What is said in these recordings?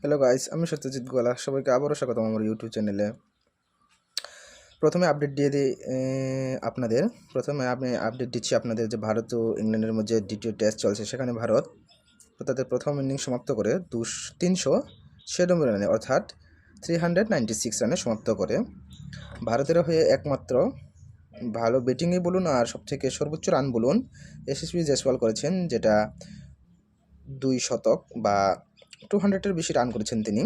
Hello guys, আমি সত্যজিৎ গোয়ালা। সবাইকে আবারও স্বাগতম আমার ইউটিউব চ্যানেলে। প্রথমে আপডেট দিয়ে দিই আপনাদের। প্রথমে আমি আপডেট দিচ্ছি আপনাদের যে ভারত ও ইংল্যান্ডের মধ্যে দ্বিতীয় টেস্ট চলছে, সেখানে ভারত তাদের প্রথম ইনিংস সমাপ্ত করে 396 রানে, অর্থাৎ 396 রানে সমাপ্ত করে। ভারতের হয়ে একমাত্র ভালো ব্যাটিংই বলুন আর সবথেকে সর্বোচ্চ রান বলুন যশস্বী জয়সওয়াল করেছেন, যেটা 200 বা 200-এর বেশি রান করেছেন তিনি।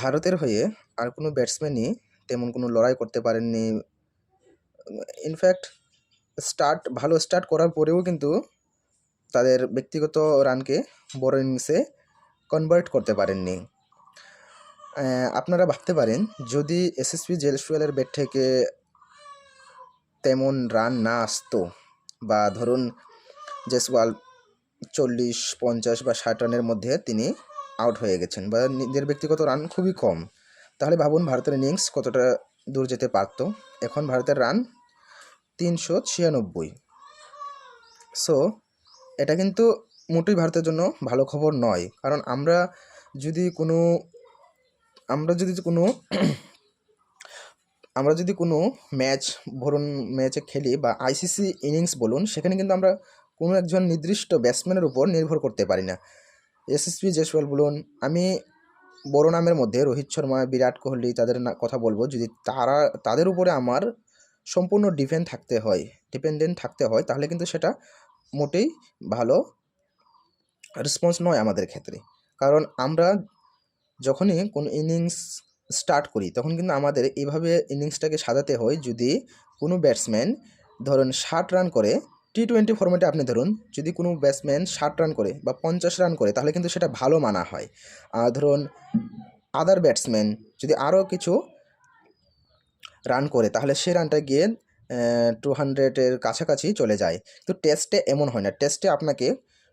ভারতের হয়ে আর কোনো ব্যাটসম্যানই তেমন কোনো লড়াই করতে পারেননি। ইনফ্যাক্ট ভালো স্টার্ট করার পরেও কিন্তু তাদের ব্যক্তিগত রানকে বড় ইনিংসে কনভার্ট করতে পারেননি। আপনারা ভাবতে পারেন, যদি যশস্বী জয়সওয়ালের ব্যাট থেকে তেমন রান না আসতো, বা ধরুন জয়সওয়াল 40, 50 বা 60 রানের মধ্যে তিনি আউট হয়ে গেছেন, বা নিজের ব্যক্তিগত রান খুবই কম, তাহলে ভাবুন ভারতের ইনিংস কতটা দূর যেতে পারত। এখন ভারতের রান 396। সো এটা কিন্তু মোটেই ভারতের জন্য ভালো খবর নয়, কারণ আমরা যদি কোনো আমরা যদি কোনো ম্যাচে খেলি বা আইসিসি ইনিংস বলুন, সেখানে কিন্তু আমরা কোনো একজন নির্দিষ্ট ব্যাটসম্যানের উপর নির্ভর করতে পারি না। যশস্বী জয়সওয়াল বলুন, আমি বড় নামের মধ্যে রোহিত শর্মা, বিরাট কোহলি, তাদের কথা বলবো। যদি তাদের উপরে আমার সম্পূর্ণ ডিপেন্ডেন্ট থাকতে হয়, তাহলে কিন্তু সেটা মোটেই ভালো রেসপন্স নয় আমাদের ক্ষেত্রে। কারণ আমরা যখনই কোনো ইনিংস স্টার্ট করি, তখন কিন্তু আমাদের এইভাবে ইনিংসটাকে সাজাতে হয়। যদি কোনো ব্যাটসম্যান ধরুন 60 রান করে, টি-20 ফর্ম্যাটে আপনি ধরুন, যদি কোনো ব্যাটসম্যান 60 রান করে বা 50 রান করে, তাহলে কিন্তু সেটা ভালো মানা হয়। আর ধরুন আদার ব্যাটসম্যান যদি আরও কিছু রান করে, তাহলে সে রানটা গিয়ে 200-এর কাছাকাছি চলে যায়। তো টেস্টে এমন হয় না। টেস্টে আপনাকে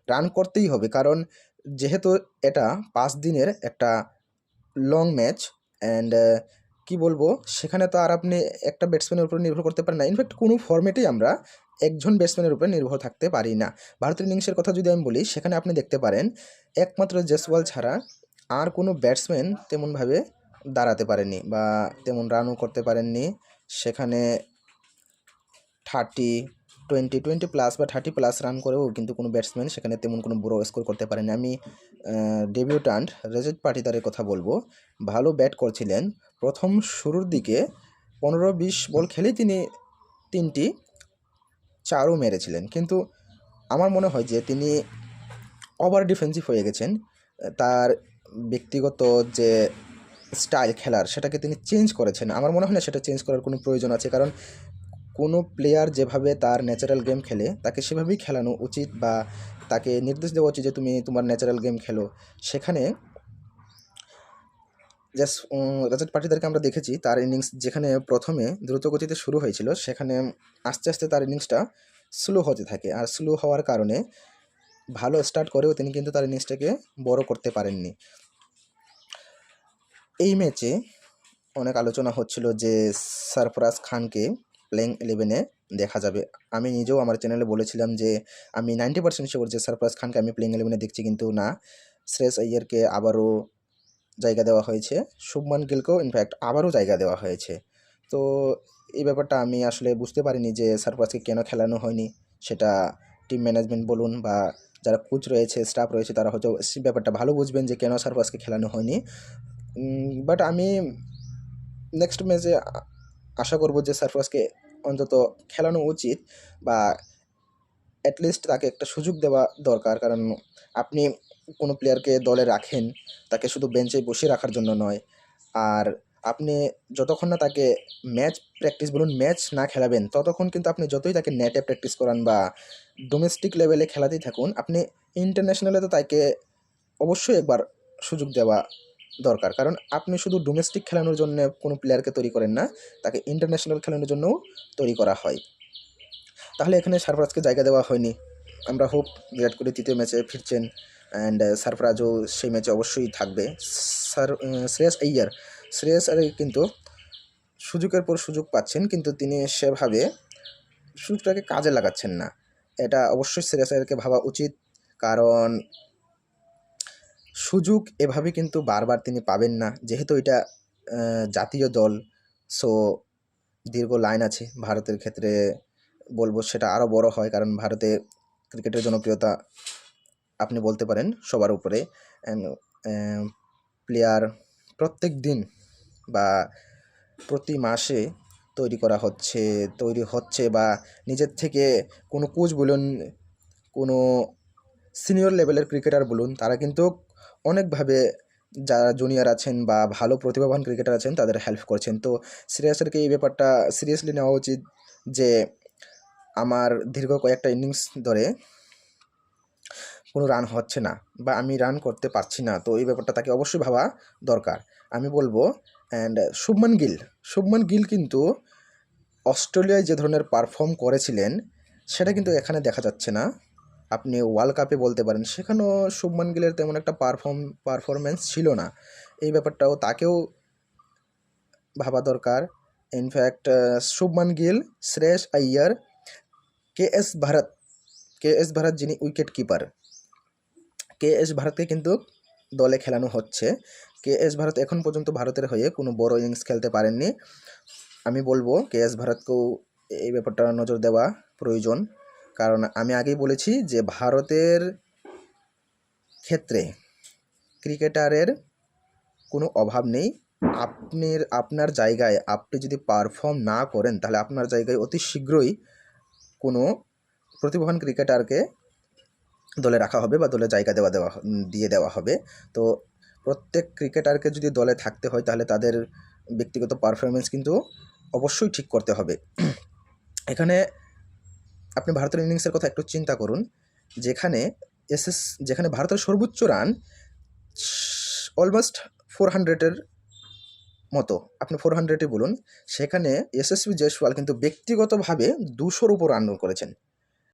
রান করতেই হবে, কারণ যেহেতু এটা 5 দিনের একটা লং ম্যাচ, অ্যান্ড কি বলবো, সেখানে তো আর আপনি একটা ব্যাটসম্যানের উপর নির্ভর করতে পারেন না। ইনফ্যাক্ট কোনো ফর্মেটেই আমরা একজন ব্যাটসম্যানের উপরে নির্ভর থাকতে পারি না। ভারতের ইনিংসের কথা যদি আমি বলি, সেখানে আপনি দেখতে পারেন একমাত্র জয়সওয়াল ছাড়া আর কোনো ব্যাটসম্যান তেমনভাবে দাঁড়াতে পারেননি বা তেমন রানও করতে পারেননি। সেখানে 20 প্লাস বা 30+ রান করেও কিন্তু কোনো ব্যাটসম্যান সেখানে তেমন কোনো বড় স্কোর করতে পারেনি। আমি ডেবিউট্যান্ট রজত পাটিদারের কথা বলবো। ভালো ব্যাট করছিলেন, প্রথম শুরুর দিকে 15-20 বল খেলেই তিনি 3টি চারও মেরেছিলেন, কিন্তু আমার মনে হয় যে তিনি ওভার ডিফেন্সিভ হয়ে গেছেন। তার ব্যক্তিগত যে স্টাইল খেলার, সেটাকে তিনি চেঞ্জ করেছেন। আমার মনে হয় না সেটা চেঞ্জ করার কোনো প্রয়োজন আছে, কারণ কোনো প্লেয়ার যেভাবে তার ন্যাচারাল গেম খেলে, তাকে সেভাবেই খেলানো উচিত, বা তাকে নির্দেশ দেওয়া উচিত যে তুমি তোমার ন্যাচারাল গেম খেলো। সেখানে জাস্ট রজত পাটিদারকে আমরা দেখেছি, তার ইনিংস যেখানে প্রথমে দ্রুত গতিতে শুরু হয়েছিল, সেখানে আস্তে আস্তে তার ইনিংসটা স্লো হতে থাকে, আর স্লো হওয়ার কারণে ভালো স্টার্ট করেও তিনি কিন্তু তার ইনিংসটাকে বড় করতে পারেননি। এই ম্যাচে অনেক আলোচনা হচ্ছিল যে সরফরাজ খানকে প্লেইং 11-এ দেখা যাবে। আমি নিজেও আমার চ্যানেলে বলেছিলাম যে আমি 90% শিওর যে সরফরাজ খানকে আমি প্লেইং 11-এ দেখছি, কিন্তু না, শ্রেয়স আইয়ারকে আবারও জায়গা দেওয়া হয়েছে, শুভমান গিলকেও ইনফ্যাক্ট আবারও জায়গা দেওয়া হয়েছে। তো এই ব্যাপারটা আমি আসলে বুঝতে পারিনি যে সরফরাজকে কেন খেলানো হয়নি। সেটা টিম ম্যানেজমেন্ট বলুন বা যারা কোচ রয়েছে, স্টাফ রয়েছে, তারা হয়তো সেই ব্যাপারটা ভালো বুঝবেন যে কেন সরফরাজকে খেলানো হয়নি। বাট আমি নেক্সট ম্যাচে আশা করব যে সরফরাজকে অন্তত খেলানো উচিত, বা অ্যাটলিস্ট তাকে একটা সুযোগ দেওয়া দরকার। কারণ আপনি কোনো প্লেয়ারকে দলে রাখেন, তাকে শুধু বেঞ্চে বসিয়ে রাখার জন্য নয়। আর আপনি যতক্ষণ না তাকে ম্যাচ প্র্যাকটিস বলুন, ম্যাচ না খেলাবেন, ততক্ষণ কিন্তু আপনি যতই তাকে নেটে প্র্যাকটিস করান বা ডোমেস্টিক লেভেলে খেলাতেই থাকুন, আপনি ইন্টারন্যাশনালে তো তাকে অবশ্যই একবার সুযোগ দেওয়া দরকার। কারণ আপনি শুধু ডোমেস্টিক খেলানোর জন্য কোনো প্লেয়ারকে তৈরি করেন না, তাকে ইন্টারন্যাশনাল খেলানোর জন্যও তৈরি করা হয়। তাহলে এখানে সারফরাজকে জায়গা দেওয়া হয়নি। আমরা হোপ বিরাট কোহলি তৃতীয় ম্যাচে ফিরছেন, অ্যান্ড সারফরাজও সেই ম্যাচে অবশ্যই থাকবে। শ্রেয়স আইয়ার কিন্তু সুযোগের পর সুযোগ পাচ্ছেন, কিন্তু তিনি সেভাবে সুযোগটাকে কাজে লাগাচ্ছেন না। এটা অবশ্যই শ্রেয়স আইয়ারকে ভাবা উচিত, কারণ সুযোগ এভাবে কিন্তু বারবার তিনি পাবেন না, যেহেতু এটা জাতীয় দল। সো দীর্ঘ লাইন আছে ভারতের ক্ষেত্রে, বলবো সেটা আরও বড় হয়, কারণ ভারতে ক্রিকেটের জনপ্রিয়তা আপনি বলতে পারেন সবার উপরে। অ্যান্ড প্লেয়ার প্রত্যেক দিন বা প্রতি মাসে তৈরি হচ্ছে বা নিজের থেকে কোনো কোচ বলুন, কোনো সিনিয়র লেভেলের ক্রিকেটার বলুন, তারা কিন্তু অনেকভাবে যারা জুনিয়র আছেন বা ভালো প্রতিভাবান ক্রিকেটার আছেন তাদের হেল্প করছেন। তো শ্রেয়াসেরকে এই ব্যাপারটা সিরিয়াসলি নেওয়া উচিত যে আমার দীর্ঘ কয়েকটা ইনিংস ধরে কোনো রান হচ্ছে না বা আমি রান করতে পারছি না, তো এই ব্যাপারটা তাকে অবশ্যই ভাবা দরকার, আমি বলবো। অ্যান্ড শুভমান গিল কিন্তু অস্ট্রেলিয়ায় যে ধরনের পারফর্ম করেছিলেন সেটা কিন্তু এখানে দেখা যাচ্ছে না। আপনি ওয়ার্ল্ড কাপে বলতে পারেন, সেখানেও শুভমান গিলের তেমন একটা পারফরমেন্স ছিল না। এই ব্যাপারটাও তাকেও ভাবা দরকার। In fact Shubman Gill, Shreyas Iyer, K S Bharat যিনি উইকেট কিপার, ভারতকে কিন্তু দলে খেলানো হচ্ছে। ভারত এখন পর্যন্ত ভারতের হয়ে কোনো বড় ইনিংস খেলতে পারেননি। আমি বলবো ভারতকেও এই ব্যাপারটা নজর দেওয়া প্রয়োজন, কারণ আমি আগেই বলেছি যে ভারতের ক্ষেত্রে ক্রিকেটারের কোনো অভাব নেই। আপনার জায়গায় আপনি যদি পারফর্ম না করেন, তাহলে আপনার জায়গায় অতি শীঘ্রই কোনো প্রতিভাবান ক্রিকেটারকে দলে রাখা হবে বা দলে জায়গা দিয়ে দেওয়া হবে। তো প্রত্যেক ক্রিকেটারকে যদি দলে থাকতে হয়, তাহলে তাদের ব্যক্তিগত পারফরমেন্স কিন্তু অবশ্যই ঠিক করতে হবে। এখানে আপনি ভারতের ইনিংসের কথা একটু চিন্তা করুন, যেখানে ভারতের সর্বোচ্চ রান অলমোস্ট 400-এর মতো, আপনি 400-ই বলুন, সেখানে যশস্বী জয়সওয়াল কিন্তু ব্যক্তিগতভাবে 200-র উপর রান করেছেন।